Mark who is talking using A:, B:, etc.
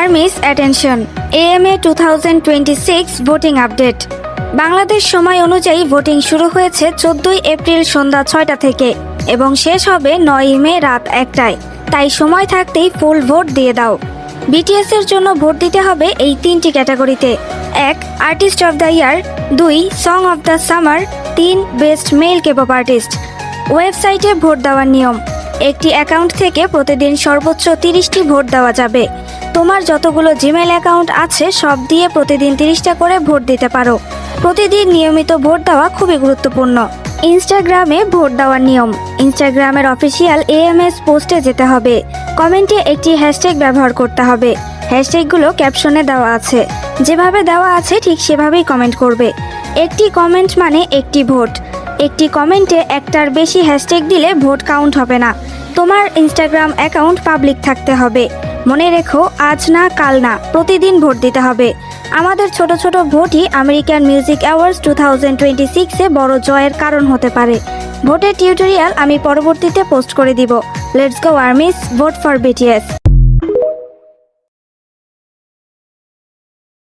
A: Armies attention AMA 2026 voting update. Bangladesh সময় অনুযায়ী voting শুরু হয়েছে 14 এপ্রিল সন্ধ্যা 6টা থেকে এবং শেষ হবে 9 মে রাত 1টায়। তাই সময় থাকতেই ফুল ভোট দিয়ে দাও। BTS এর জন্য ভোট দিতে হবে এই 3টি ক্যাটাগরিতে: 1 artist of the year, 2 song of the summer, 3 best mail K pop artist. ওয়েবসাইটে ভোট দেওয়ার নিয়ম: একটি অ্যাকাউন্ট থেকে প্রতিদিন সর্বোচ্চ 30টি ভোট দেওয়া যাবে। তোমার যতগুলো জিমেল অ্যাকাউন্ট আছে সব দিয়ে প্রতিদিন 30টা করে ভোট দিতে পারো। প্রতিদিন নিয়মিত ভোট দেওয়া খুবই গুরুত্বপূর্ণ। ইনস্টাগ্রামে ভোট দেওয়ার নিয়ম: ইনস্টাগ্রামের অফিসিয়াল AMS পোস্টে যেতে হবে। কমেন্টে একটি হ্যাশট্যাগ ব্যবহার করতে হবে। হ্যাশট্যাগুলো ক্যাপশনে দেওয়া আছে, যেভাবে দেওয়া আছে ঠিক সেভাবেই কমেন্ট করবে। একটি কমেন্ট মানে একটি ভোট। একটি কমেন্টে একটার বেশি হ্যাশট্যাগ দিলে ভোট কাউন্ট হবে না। তোমার ইনস্টাগ্রাম অ্যাকাউন্ট পাবলিক থাকতে হবে। মনে রেখো, আজ না কাল না, প্রতিদিন ভোট দিতে হবে। আমাদের ছোট ছোট ভোটই আমেরিকান মিউজিক অ্যাওয়ার্ডস 2026-এ বড় জয়ের কারণ হতে পারে। ভোটের টিউটোরিয়াল আমি পরবর্তীতে পোস্ট করে দিব। Let's go armies, vote for BTS।